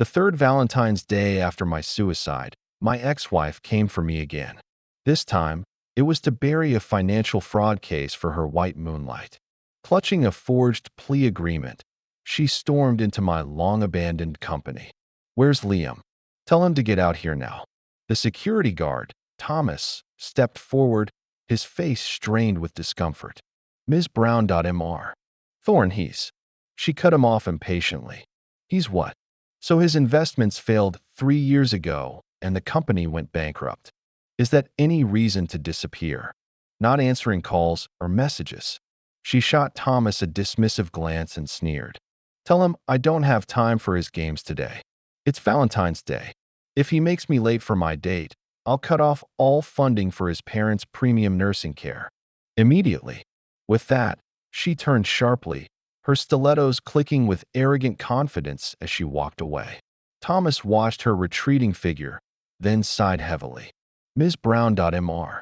The third Valentine's Day after my suicide, my ex-wife came for me again. This time, it was to bury a financial fraud case for her white moonlight. Clutching a forged plea agreement, she stormed into my long-abandoned company. "Where's Liam? Tell him to get out here now." The security guard, Thomas, stepped forward, his face strained with discomfort. "Ms. Brown.Mr. Thorne, he's..." She cut him off impatiently. "He's what?" "So his investments failed 3 years ago, and the company went bankrupt. Is that any reason to disappear? Not answering calls or messages?" She shot Thomas a dismissive glance and sneered. "Tell him I don't have time for his games today. It's Valentine's Day. If he makes me late for my date, I'll cut off all funding for his parents' premium nursing care." Immediately. With that, she turned sharply, her stilettos clicking with arrogant confidence as she walked away. Thomas watched her retreating figure, then sighed heavily. "Ms. Brown.Mr.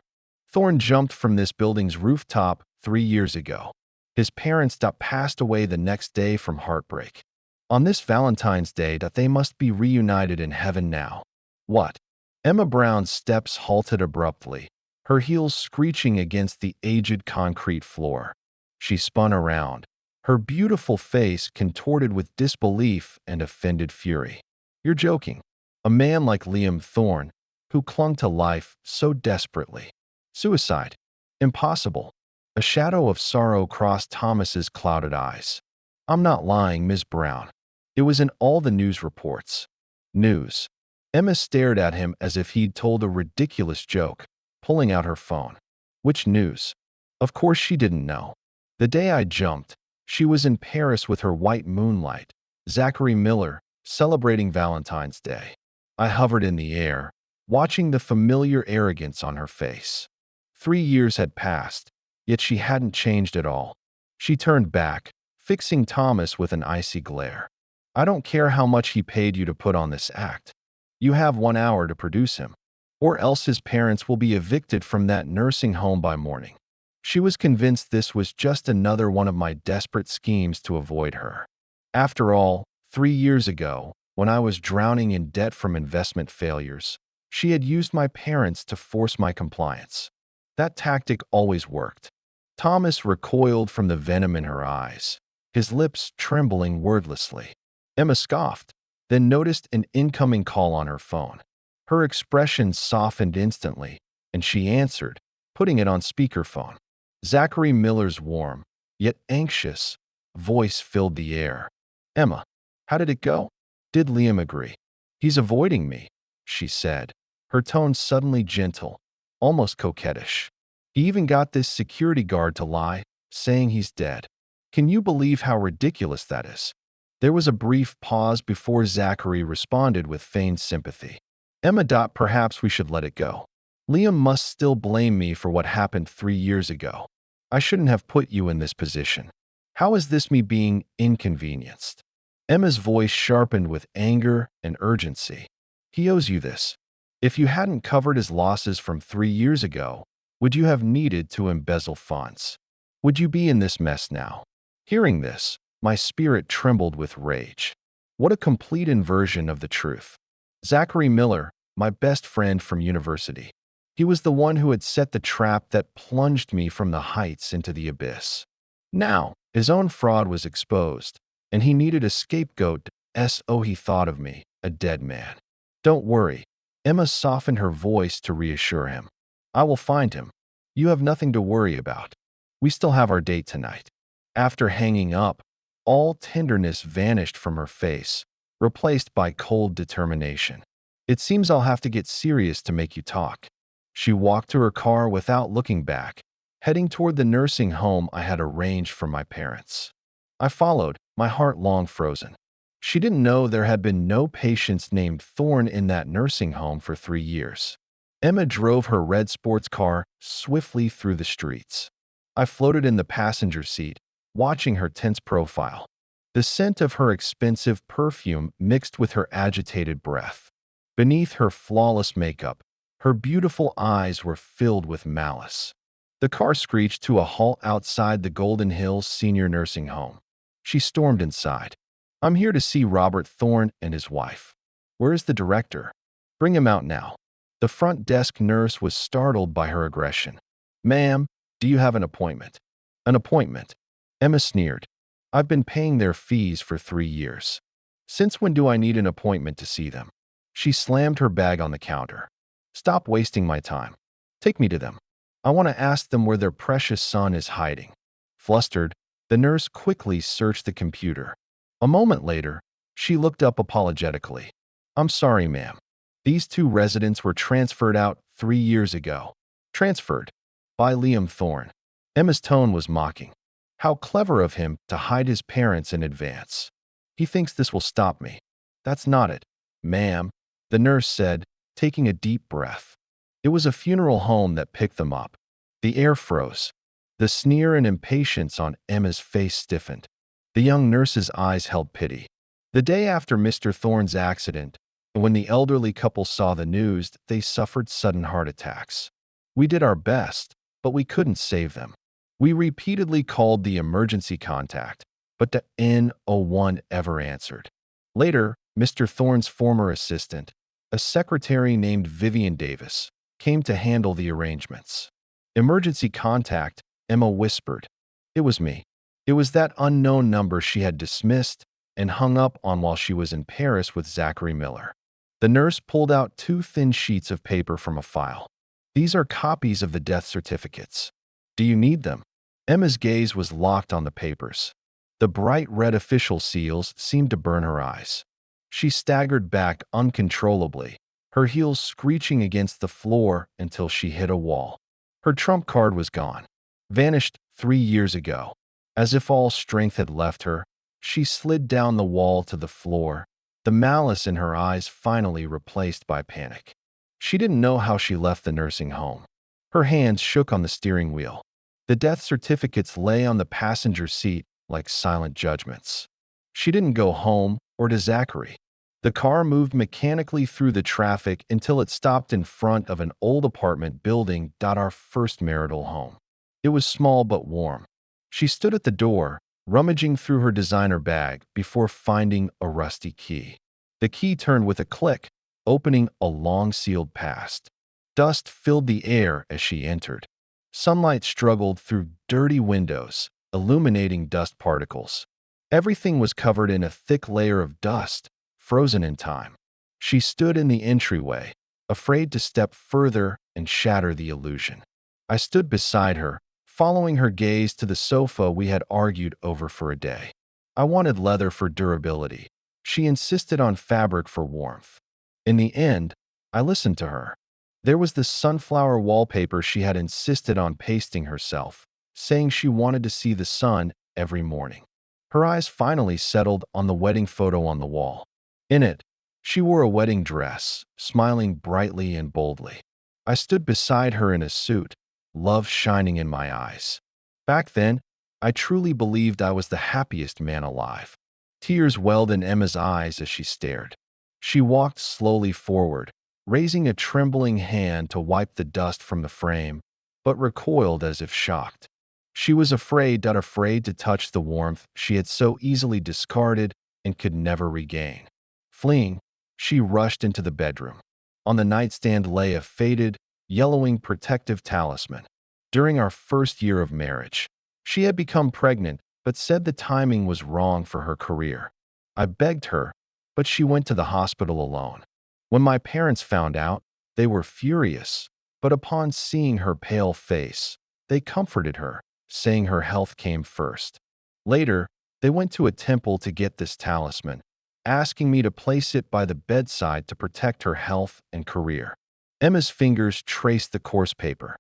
Thorne jumped from this building's rooftop 3 years ago. His parents passed away the next day from heartbreak. On this Valentine's Day they must be reunited in heaven now." "What?" Emma Brown's steps halted abruptly, her heels screeching against the aged concrete floor. She spun around, her beautiful face contorted with disbelief and offended fury. "You're joking. A man like Liam Thorne, who clung to life so desperately. Suicide? Impossible." A shadow of sorrow crossed Thomas's clouded eyes. "I'm not lying, Ms. Brown. It was in all the news reports." "News?" Emma stared at him as if he'd told a ridiculous joke, pulling out her phone. "Which news?" Of course she didn't know. "The day I jumped, she was in Paris with her white moonlight, Zachary Miller, celebrating Valentine's Day." I hovered in the air, watching the familiar arrogance on her face. 3 years had passed, yet she hadn't changed at all. She turned back, fixing Thomas with an icy glare. "I don't care how much he paid you to put on this act. You have 1 hour to produce him, or else his parents will be evicted from that nursing home by morning." She was convinced this was just another one of my desperate schemes to avoid her. After all, 3 years ago, when I was drowning in debt from investment failures, she had used my parents to force my compliance. That tactic always worked. Thomas recoiled from the venom in her eyes, his lips trembling wordlessly. Emma scoffed, then noticed an incoming call on her phone. Her expression softened instantly, and she answered, putting it on speakerphone. Zachary Miller's warm, yet anxious, voice filled the air. "Emma, how did it go? Did Liam agree?" "He's avoiding me," she said, her tone suddenly gentle, almost coquettish. "He even got this security guard to lie, saying he's dead. Can you believe how ridiculous that is?" There was a brief pause before Zachary responded with feigned sympathy. "Emma. Perhaps we should let it go. Liam must still blame me for what happened 3 years ago. I shouldn't have put you in this position. How is this me being inconvenienced?" Emma's voice sharpened with anger and urgency. "He owes you this. If you hadn't covered his losses from 3 years ago, would you have needed to embezzle funds? Would you be in this mess now?" Hearing this, my spirit trembled with rage. What a complete inversion of the truth. Zachary Miller, my best friend from university. He was the one who had set the trap that plunged me from the heights into the abyss. Now, his own fraud was exposed, and he needed a scapegoat. So he thought of me, a dead man. "Don't worry." Emma softened her voice to reassure him. "I will find him. You have nothing to worry about. We still have our date tonight." After hanging up, all tenderness vanished from her face, replaced by cold determination. "It seems I'll have to get serious to make you talk." She walked to her car without looking back, heading toward the nursing home I had arranged for my parents. I followed, my heart long frozen. She didn't know there had been no patients named Thorne in that nursing home for 3 years. Emma drove her red sports car swiftly through the streets. I floated in the passenger seat, watching her tense profile. The scent of her expensive perfume mixed with her agitated breath. Beneath her flawless makeup, her beautiful eyes were filled with malice. The car screeched to a halt outside the Golden Hills Senior Nursing Home. She stormed inside. I'm here to see Robert Thorne and his wife. Where is the director? Bring him out now. The front desk nurse was startled by her aggression. Ma'am, do you have an appointment? An appointment? Emma sneered. I've been paying their fees for 3 years. Since when do I need an appointment to see them? She slammed her bag on the counter. Stop wasting my time. Take me to them. I want to ask them where their precious son is hiding. Flustered, the nurse quickly searched the computer. A moment later, she looked up apologetically. I'm sorry, ma'am. These 2 residents were transferred out 3 years ago. Transferred? By Liam Thorne. Emma's tone was mocking. How clever of him to hide his parents in advance. He thinks this will stop me. That's not it, ma'am, the nurse said, taking a deep breath. It was a funeral home that picked them up. The air froze. The sneer and impatience on Emma's face stiffened. The young nurse's eyes held pity. The day after Mr. Thorne's accident, when the elderly couple saw the news, they suffered sudden heart attacks. We did our best, but we couldn't save them. We repeatedly called the emergency contact, but the N01 ever answered. Later, Mr. Thorne's former assistant, a secretary named Vivian Davis, came to handle the arrangements. Emergency contact, Emma whispered. It was me. It was that unknown number she had dismissed and hung up on while she was in Paris with Zachary Miller. The nurse pulled out 2 thin sheets of paper from a file. These are copies of the death certificates. Do you need them? Emma's gaze was locked on the papers. The bright red official seals seemed to burn her eyes. She staggered back uncontrollably, her heels screeching against the floor until she hit a wall. Her trump card was gone. Vanished 3 years ago. As if all strength had left her, she slid down the wall to the floor, the malice in her eyes finally replaced by panic. She didn't know how she left the nursing home. Her hands shook on the steering wheel. The death certificates lay on the passenger seat like silent judgments. She didn't go home or to Zachary. The car moved mechanically through the traffic until it stopped in front of an old apartment building. Our first marital home. It was small but warm. She stood at the door, rummaging through her designer bag before finding a rusty key. The key turned with a click, opening a long-sealed past. Dust filled the air as she entered. Sunlight struggled through dirty windows, illuminating dust particles. Everything was covered in a thick layer of dust, frozen in time. She stood in the entryway, afraid to step further and shatter the illusion. I stood beside her, following her gaze to the sofa we had argued over for a day. I wanted leather for durability. She insisted on fabric for warmth. In the end, I listened to her. There was the sunflower wallpaper she had insisted on pasting herself, saying she wanted to see the sun every morning. Her eyes finally settled on the wedding photo on the wall. In it, she wore a wedding dress, smiling brightly and boldly. I stood beside her in a suit, love shining in my eyes. Back then, I truly believed I was the happiest man alive. Tears welled in Emma's eyes as she stared. She walked slowly forward, raising a trembling hand to wipe the dust from the frame, but recoiled as if shocked. She was afraid to touch the warmth she had so easily discarded and could never regain. Fleeing, she rushed into the bedroom. On the nightstand lay a faded, yellowing protective talisman. During our first year of marriage, she had become pregnant but said the timing was wrong for her career. I begged her, but she went to the hospital alone. When my parents found out, they were furious, but upon seeing her pale face, they comforted her, saying her health came first. Later, they went to a temple to get this talisman, asking me to place it by the bedside to protect her health and career. Emma's fingers traced the coarse paper.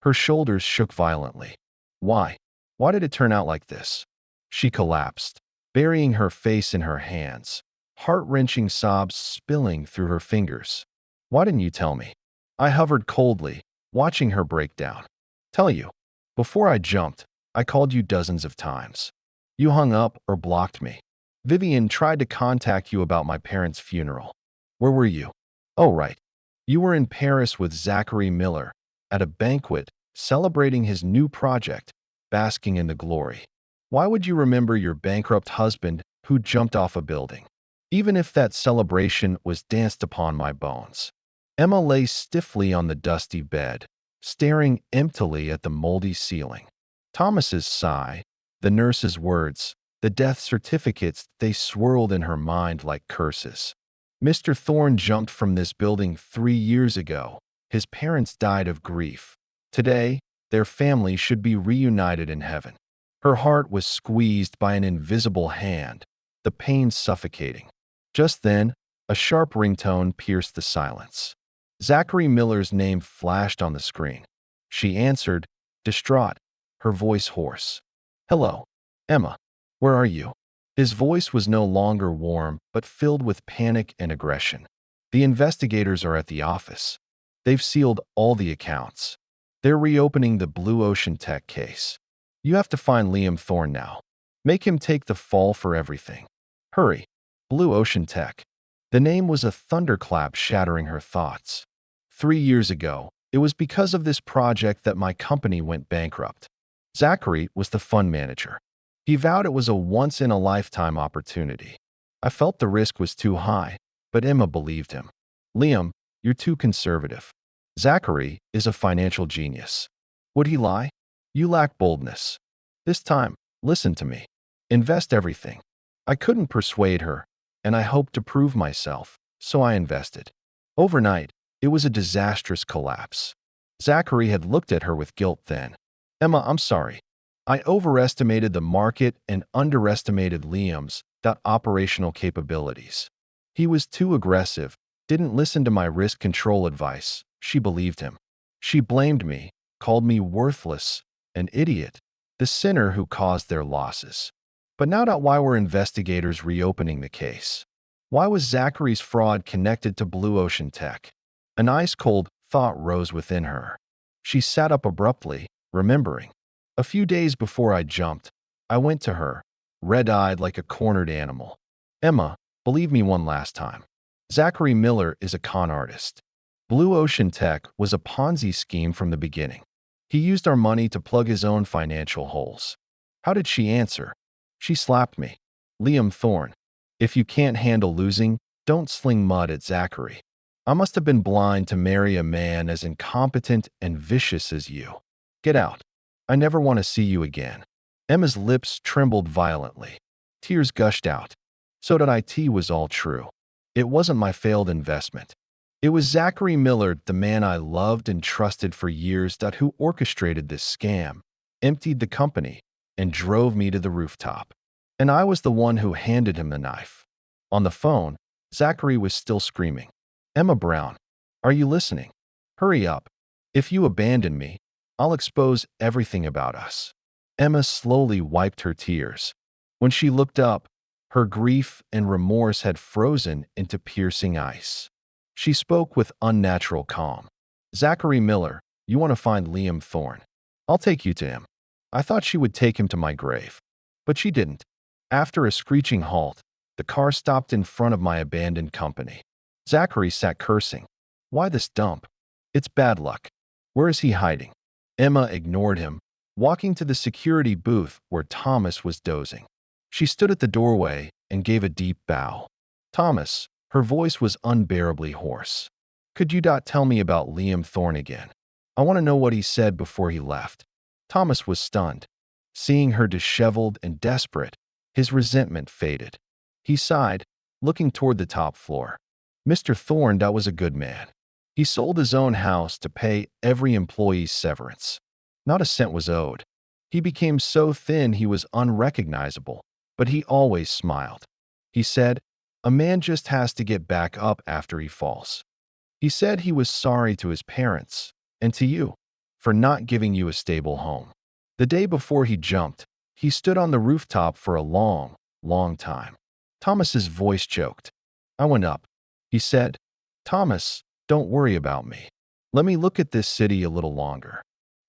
Her shoulders shook violently. Why? Why did it turn out like this? She collapsed, burying her face in her hands, heart-wrenching sobs spilling through her fingers. Why didn't you tell me? I hovered coldly, watching her break down. Tell you. Before I jumped, I called you dozens of times. You hung up or blocked me. Vivian tried to contact you about my parents' funeral. Where were you? Oh, right. You were in Paris with Zachary Miller, at a banquet, celebrating his new project, basking in the glory. Why would you remember your bankrupt husband who jumped off a building. Even if that celebration was danced upon my bones. Emma lay stiffly on the dusty bed, staring emptily at the moldy ceiling. Thomas's sigh, the nurse's words, the death certificates, they swirled in her mind like curses. Mr. Thorne jumped from this building 3 years ago. His parents died of grief. Today, their family should be reunited in heaven. Her heart was squeezed by an invisible hand, the pain suffocating. Just then, a sharp ringtone pierced the silence. Zachary Miller's name flashed on the screen. She answered, distraught, her voice hoarse. "Hello, Emma. Where are you?" His voice was no longer warm, but filled with panic and aggression. "The investigators are at the office. They've sealed all the accounts. They're reopening the Blue Ocean Tech case. You have to find Liam Thorne now. Make him take the fall for everything. Hurry." Blue Ocean Tech. The name was a thunderclap shattering her thoughts. 3 years ago, it was because of this project that my company went bankrupt. Zachary was the fund manager. He vowed it was a once-in-a-lifetime opportunity. I felt the risk was too high, but Emma believed him. "Liam, you're too conservative. Zachary is a financial genius. Would he lie? You lack boldness. This time, listen to me. Invest everything." I couldn't persuade her, and I hoped to prove myself, so I invested. Overnight, it was a disastrous collapse. Zachary had looked at her with guilt then. "Emma, I'm sorry. I overestimated the market and underestimated Liam's operational capabilities. He was too aggressive, didn't listen to my risk control advice." She believed him. She blamed me, called me worthless, an idiot, the sinner who caused their losses. But now, why were investigators reopening the case? Why was Zachary's fraud connected to Blue Ocean Tech? An ice-cold thought rose within her. She sat up abruptly, remembering. A few days before I jumped, I went to her, red-eyed like a cornered animal. "Emma, believe me one last time. Zachary Miller is a con artist. Blue Ocean Tech was a Ponzi scheme from the beginning. He used our money to plug his own financial holes." How did she answer? She slapped me. "Liam Thorne, if you can't handle losing, don't sling mud at Zachary. I must have been blind to marry a man as incompetent and vicious as you. Get out. I never want to see you again." Emma's lips trembled violently. Tears gushed out. So that it was all true. It wasn't my failed investment. It was Zachary Miller, the man I loved and trusted for years, who orchestrated this scam, emptied the company, and drove me to the rooftop. And I was the one who handed him the knife. On the phone, Zachary was still screaming. "Emma Brown, are you listening? Hurry up. If you abandon me, I'll expose everything about us." Emma slowly wiped her tears. When she looked up, her grief and remorse had frozen into piercing ice. She spoke with unnatural calm. "Zachary Miller, you want to find Liam Thorne. I'll take you to him." I thought she would take him to my grave, but she didn't. After a screeching halt, the car stopped in front of my abandoned company. Zachary sat cursing. "Why this dump? It's bad luck. Where is he hiding?" Emma ignored him, walking to the security booth where Thomas was dozing. She stood at the doorway and gave a deep bow. "Thomas," her voice was unbearably hoarse. "Could you tell me about Liam Thorne again? I want to know what he said before he left." Thomas was stunned. Seeing her disheveled and desperate, his resentment faded. He sighed, looking toward the top floor. "Mr. Thorne, was a good man. He sold his own house to pay every employee's severance. Not a cent was owed. He became so thin he was unrecognizable, but he always smiled. He said, 'A man just has to get back up after he falls.' He said he was sorry to his parents, and to you, for not giving you a stable home. The day before he jumped, he stood on the rooftop for a long, long time." Thomas's voice choked. I went up. He said, "Thomas, don't worry about me. Let me look at this city a little longer."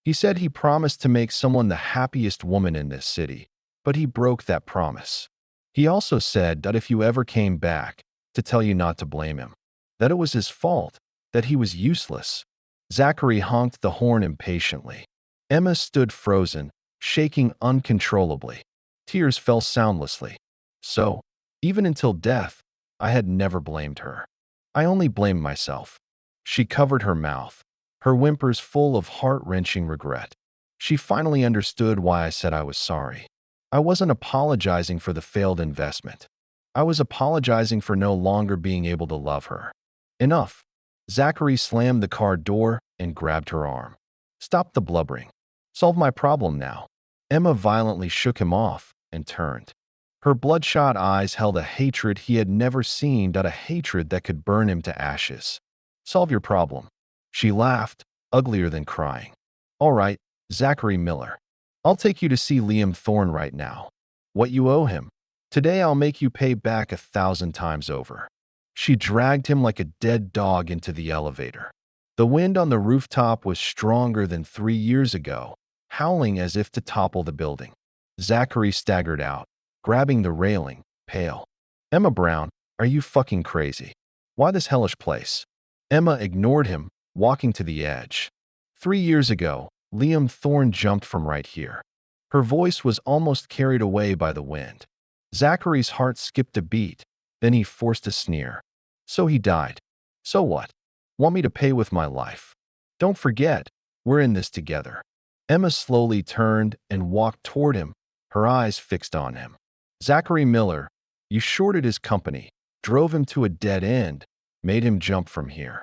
He said he promised to make someone the happiest woman in this city, but he broke that promise. He also said that if you ever came back, to tell you not to blame him, that it was his fault, that he was useless. Zachary honked the horn impatiently. Emma stood frozen, shaking uncontrollably. Tears fell soundlessly. "So, Even until death, I had never blamed her. I only blamed myself. She covered her mouth, her whimpers full of heart-wrenching regret. She finally understood why I said I was sorry. I wasn't apologizing for the failed investment. I was apologizing for no longer being able to love her. Enough. Zachary slammed the car door and grabbed her arm. Stop the blubbering. Solve my problem now. Emma violently shook him off and turned. Her bloodshot eyes held a hatred he had never seen, a hatred that could burn him to ashes. Solve your problem. She laughed, uglier than crying. All right, Zachary Miller. I'll take you to see Liam Thorne right now. What you owe him. Today I'll make you pay back 1,000 times over. She dragged him like a dead dog into the elevator. The wind on the rooftop was stronger than 3 years ago, howling as if to topple the building. Zachary staggered out, grabbing the railing, pale. Emma Brown, are you fucking crazy? Why this hellish place? Emma ignored him, walking to the edge. 3 years ago, Liam Thorne jumped from right here. Her voice was almost carried away by the wind. Zachary's heart skipped a beat, then he forced a sneer. So he died. So what? Want me to pay with my life? Don't forget, we're in this together. Emma slowly turned and walked toward him, her eyes fixed on him. Zachary Miller, you shorted his company, drove him to a dead end, made him jump from here.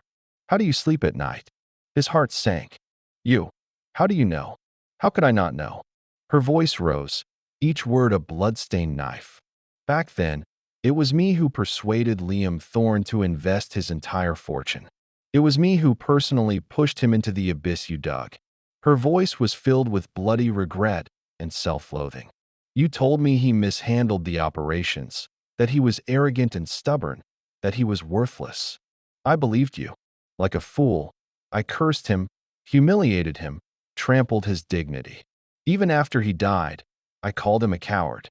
How do you sleep at night? His heart sank. You. How do you know? How could I not know? Her voice rose, each word a blood-stained knife. Back then, it was me who persuaded Liam Thorne to invest his entire fortune. It was me who personally pushed him into the abyss you dug. Her voice was filled with bloody regret and self-loathing. You told me he mishandled the operations, that he was arrogant and stubborn, that he was worthless. I believed you. Like a fool, I cursed him, humiliated him, trampled his dignity. Even after he died, I called him a coward.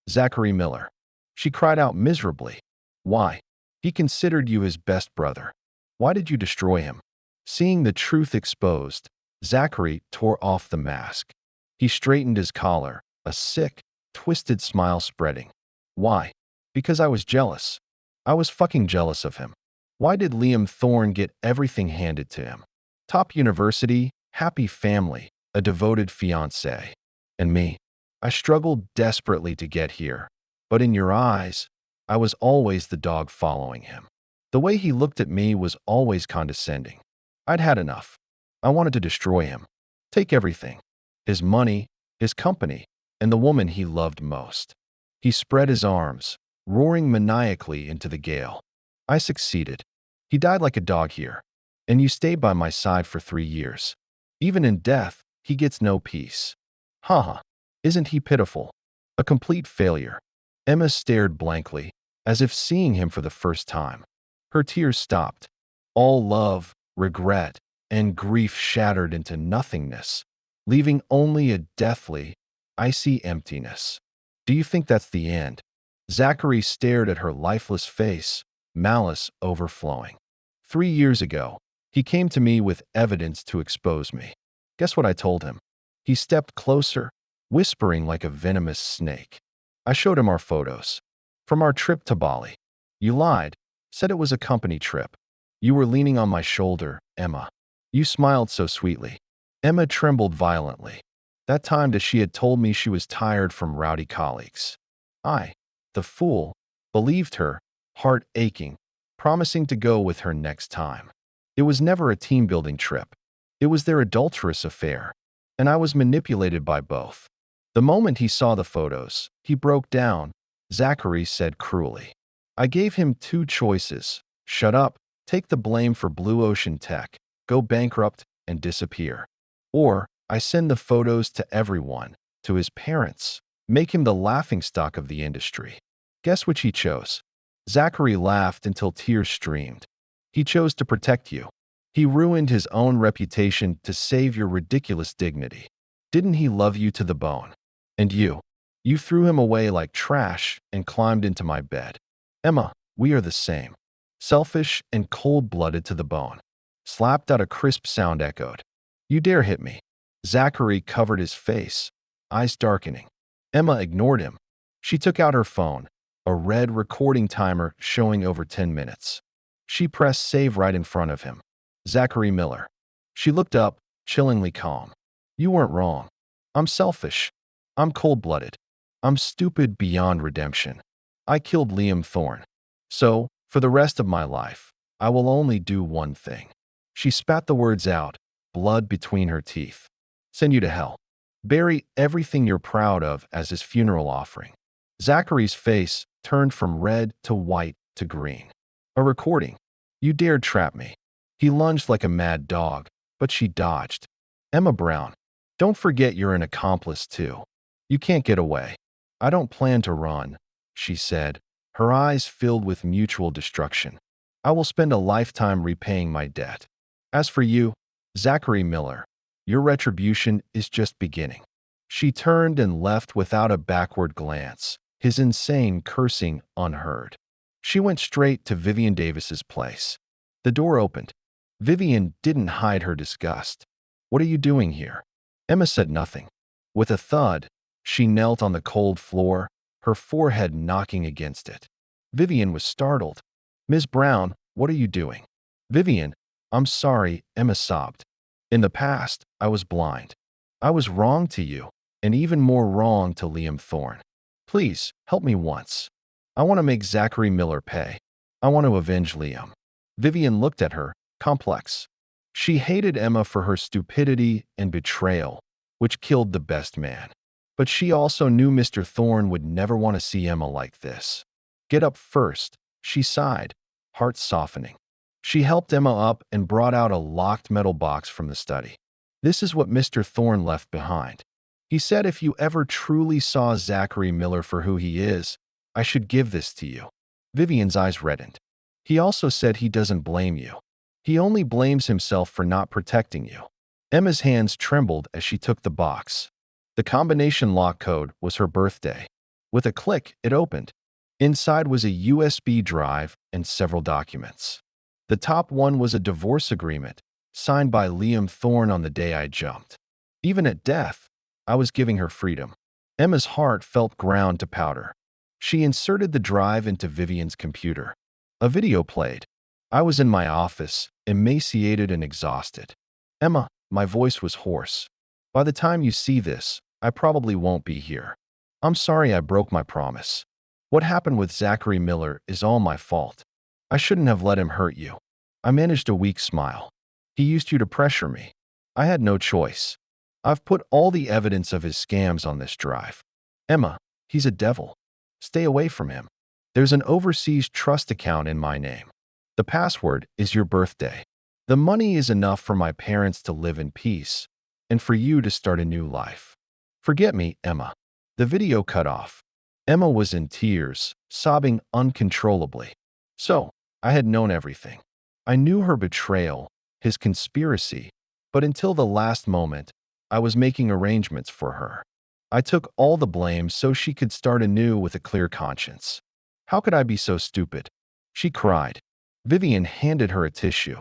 Zachary Miller. She cried out miserably. Why? He considered you his best brother. Why did you destroy him? Seeing the truth exposed, Zachary tore off the mask. He straightened his collar, a sick, twisted smile spreading. Why? Because I was jealous. I was fucking jealous of him. Why did Liam Thorne get everything handed to him? Top university, happy family, a devoted fiancé. And me? I struggled desperately to get here. But in your eyes, I was always the dog following him. The way he looked at me was always condescending. I'd had enough. I wanted to destroy him. Take everything. His money, his company, and the woman he loved most. He spread his arms, roaring maniacally into the gale. I succeeded. He died like a dog here. And you stayed by my side for 3 years. Even in death, he gets no peace. Haha. Isn't he pitiful? A complete failure. Emma stared blankly, as if seeing him for the first time. Her tears stopped. All love, regret, and grief shattered into nothingness, leaving only a deathly, icy emptiness. Do you think that's the end? Zachary stared at her lifeless face, malice overflowing. 3 years ago, he came to me with evidence to expose me. Guess what I told him? He stepped closer, whispering like a venomous snake. I showed him our photos. From our trip to Bali. You lied, said it was a company trip. You were leaning on my shoulder, Emma. You smiled so sweetly. Emma trembled violently. That time that she had told me she was tired from rowdy colleagues. I, the fool, believed her, heart aching, promising to go with her next time. It was never a team-building trip. It was their adulterous affair, and I was manipulated by both. The moment he saw the photos, he broke down, Zachary said cruelly. I gave him 2 choices. Shut up, take the blame for Blue Ocean Tech, go bankrupt, and disappear. Or, I send the photos to everyone, to his parents, make him the laughingstock of the industry. Guess which he chose? Zachary laughed until tears streamed. He chose to protect you. He ruined his own reputation to save your ridiculous dignity. Didn't he love you to the bone? And you threw him away like trash and climbed into my bed. Emma, we are the same. Selfish and cold-blooded to the bone. Slapped out a crisp sound echoed. You dare hit me. Zachary covered his face, eyes darkening. Emma ignored him. She took out her phone, a red recording timer showing over 10 minutes. She pressed save right in front of him. Zachary Miller. She looked up, chillingly calm. You weren't wrong. I'm selfish. I'm cold-blooded. I'm stupid beyond redemption. I killed Liam Thorne. So, for the rest of my life, I will only do one thing. She spat the words out, blood between her teeth. Send you to hell. Bury everything you're proud of as his funeral offering. Zachary's face turned from red to white to green. A recording. You dared trap me. He lunged like a mad dog, but she dodged. Emma Brown, don't forget you're an accomplice too. You can't get away. I don't plan to run, she said, her eyes filled with mutual destruction. I will spend a lifetime repaying my debt. As for you, Zachary Miller, your retribution is just beginning. She turned and left without a backward glance, his insane cursing unheard. She went straight to Vivian Davis's place. The door opened. Vivian didn't hide her disgust. What are you doing here? Emma said nothing. With a thud, she knelt on the cold floor, her forehead knocking against it. Vivian was startled. Ms. Brown, what are you doing? Vivian, I'm sorry, Emma sobbed. In the past, I was blind. I was wrong to you, and even more wrong to Liam Thorne. Please, help me once. I want to make Zachary Miller pay. I want to avenge Liam. Vivian looked at her, complex. She hated Emma for her stupidity and betrayal, which killed the best man. But she also knew Mr. Thorne would never want to see Emma like this. Get up first, she sighed, heart softening. She helped Emma up and brought out a locked metal box from the study. This is what Mr. Thorne left behind. He said if you ever truly saw Zachary Miller for who he is, I should give this to you. Vivian's eyes reddened. He also said he doesn't blame you. He only blames himself for not protecting you. Emma's hands trembled as she took the box. The combination lock code was her birthday. With a click, it opened. Inside was a USB drive and several documents. The top one was a divorce agreement, signed by Liam Thorne on the day I jumped. Even at death, I was giving her freedom. Emma's heart felt ground to powder. She inserted the drive into Vivian's computer. A video played. I was in my office, emaciated and exhausted. Emma, my voice was hoarse. By the time you see this, I probably won't be here. I'm sorry I broke my promise. What happened with Zachary Miller is all my fault. I shouldn't have let him hurt you. I managed a weak smile. He used you to pressure me. I had no choice. I've put all the evidence of his scams on this drive. Emma, he's a devil. Stay away from him. There's an overseas trust account in my name. The password is your birthday. The money is enough for my parents to live in peace, and for you to start a new life. Forget me, Emma. The video cut off. Emma was in tears, sobbing uncontrollably. So, I had known everything. I knew her betrayal, his conspiracy, but until the last moment, I was making arrangements for her. I took all the blame so she could start anew with a clear conscience. How could I be so stupid? She cried. Vivian handed her a tissue.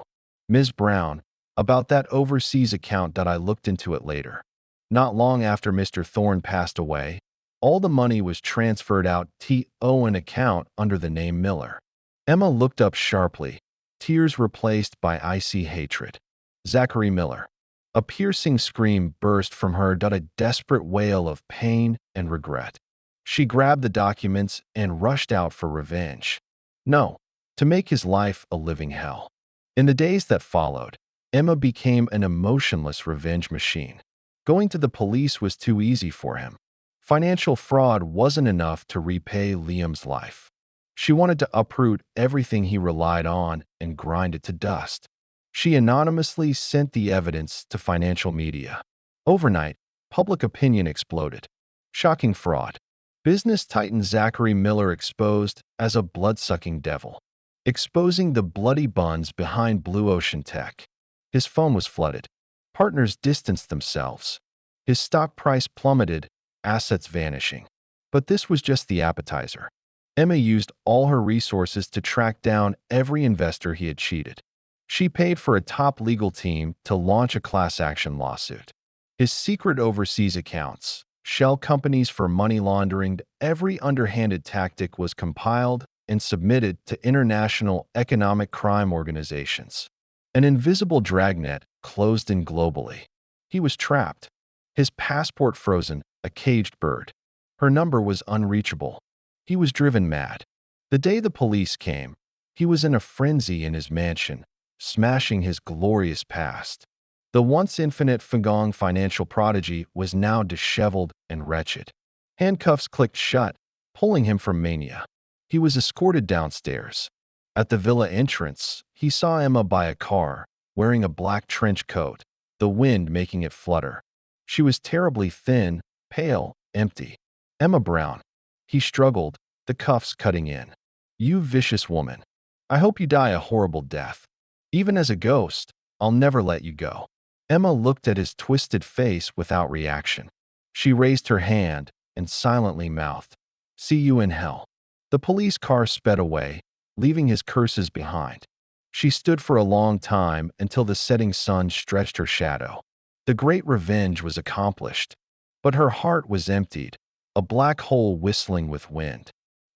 Ms. Brown, about that overseas account that I looked into it later. Not long after Mr. Thorne passed away, all the money was transferred out to an account under the name Miller. Emma looked up sharply, tears replaced by icy hatred. Zachary Miller. A piercing scream burst from her, a desperate wail of pain and regret. She grabbed the documents and rushed out for revenge. No, to make his life a living hell. In the days that followed, Emma became an emotionless revenge machine. Going to the police was too easy for him. Financial fraud wasn't enough to repay Liam's life. She wanted to uproot everything he relied on and grind it to dust. She anonymously sent the evidence to financial media. Overnight, public opinion exploded. Shocking fraud. Business titan Zachary Miller exposed as a blood-sucking devil. Exposing the bloody buns behind Blue Ocean Tech. His phone was flooded. Partners distanced themselves. His stock price plummeted, assets vanishing. But this was just the appetizer. Emma used all her resources to track down every investor he had cheated. She paid for a top legal team to launch a class action lawsuit. His secret overseas accounts, shell companies for money laundering. Every underhanded tactic was compiled and submitted to international economic crime organizations. An invisible dragnet closed in globally. He was trapped, his passport frozen, a caged bird. Her number was unreachable. He was driven mad. The day the police came, he was in a frenzy in his mansion, smashing his glorious past. The once infinite Fagong financial prodigy was now disheveled and wretched. Handcuffs clicked shut, pulling him from mania. He was escorted downstairs. At the villa entrance, he saw Emma by a car, wearing a black trench coat, the wind making it flutter. She was terribly thin, pale, empty. Emma Brown. He struggled, the cuffs cutting in. You vicious woman. I hope you die a horrible death. Even as a ghost, I'll never let you go. Emma looked at his twisted face without reaction. She raised her hand and silently mouthed, "See you in hell." The police car sped away, leaving his curses behind. She stood for a long time until the setting sun stretched her shadow. The great revenge was accomplished, but her heart was emptied, a black hole whistling with wind.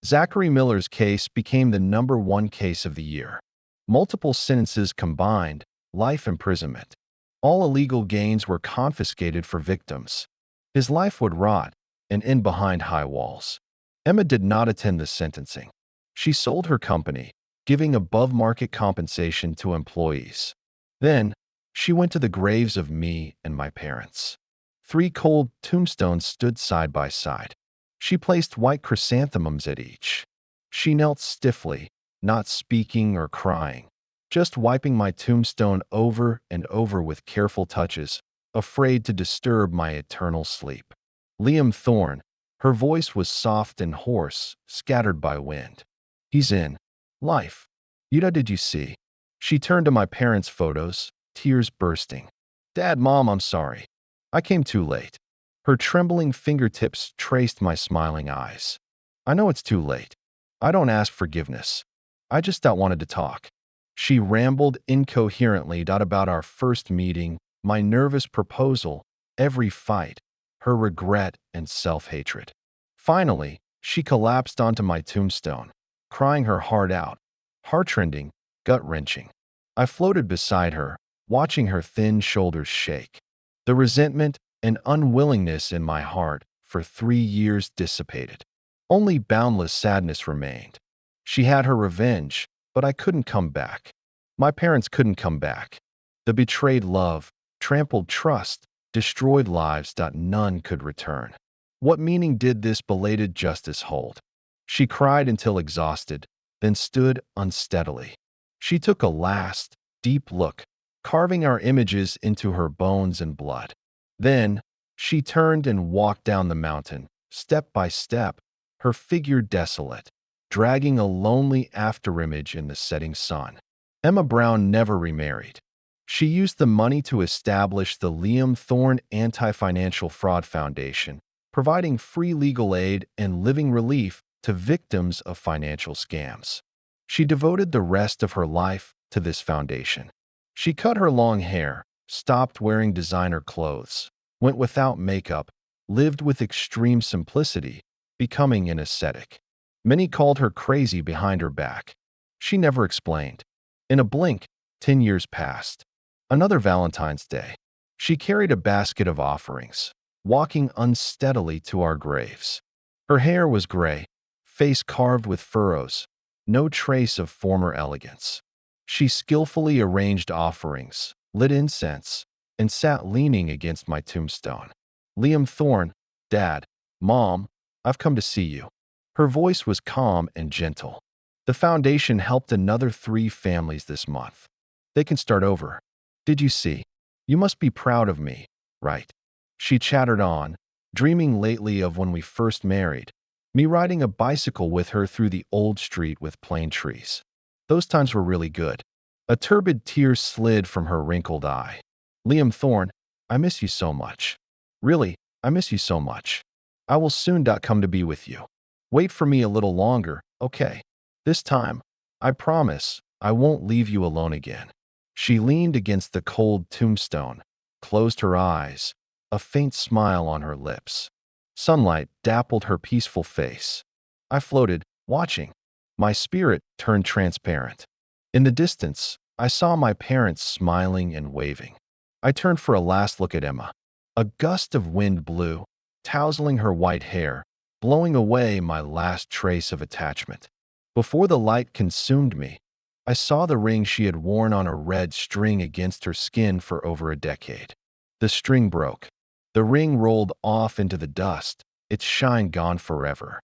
Zachary Miller's case became the #1 case of the year. Multiple sentences combined, life imprisonment. All illegal gains were confiscated for victims. His life would rot and end behind high walls. Emma did not attend the sentencing. She sold her company, giving above-market compensation to employees. Then, she went to the graves of me and my parents. 3 cold tombstones stood side by side. She placed white chrysanthemums at each. She knelt stiffly, not speaking or crying, just wiping my tombstone over and over with careful touches, afraid to disturb my eternal sleep. Liam Thorne. Her voice was soft and hoarse, scattered by wind. He's in. Life. Yuda, did you see? She turned to my parents' photos, tears bursting. Dad, Mom, I'm sorry. I came too late. Her trembling fingertips traced my smiling eyes. I know it's too late. I don't ask forgiveness. I just wanted to talk. She rambled incoherently about our first meeting, my nervous proposal, every fight, her regret and self-hatred. Finally, she collapsed onto my tombstone, crying her heart out, heart-rending, gut-wrenching. I floated beside her, watching her thin shoulders shake. The resentment and unwillingness in my heart for 3 years dissipated. Only boundless sadness remained. She had her revenge, but I couldn't come back. My parents couldn't come back. The betrayed love, trampled trust, destroyed lives that none could return. What meaning did this belated justice hold? She cried until exhausted, then stood unsteadily. She took a last, deep look, carving our images into her bones and blood. Then, she turned and walked down the mountain, step by step, her figure desolate, dragging a lonely afterimage in the setting sun. Emma Brown never remarried. She used the money to establish the Liam Thorne Anti-Financial Fraud Foundation, providing free legal aid and living relief to victims of financial scams. She devoted the rest of her life to this foundation. She cut her long hair, stopped wearing designer clothes, went without makeup, lived with extreme simplicity, becoming an ascetic. Many called her crazy behind her back. She never explained. In a blink, 10 years passed. Another Valentine's Day. She carried a basket of offerings, walking unsteadily to our graves. Her hair was gray, face carved with furrows, no trace of former elegance. She skillfully arranged offerings, lit incense, and sat leaning against my tombstone. Liam Thorne, Dad, Mom, I've come to see you. Her voice was calm and gentle. The foundation helped another 3 families this month. They can start over. Did you see? You must be proud of me, right? She chattered on, dreaming lately of when we first married, me riding a bicycle with her through the old street with plane trees. Those times were really good. A turbid tear slid from her wrinkled eye. Liam Thorne, I miss you so much. Really, I miss you so much. I will soon come to be with you. Wait for me a little longer, okay? This time, I promise, I won't leave you alone again. She leaned against the cold tombstone, closed her eyes, a faint smile on her lips. Sunlight dappled her peaceful face. I floated, watching. My spirit turned transparent. In the distance, I saw my parents smiling and waving. I turned for a last look at Emma. A gust of wind blew, tousling her white hair, blowing away my last trace of attachment. Before the light consumed me, I saw the ring she had worn on a red string against her skin for over a decade. The string broke. The ring rolled off into the dust, its shine gone forever.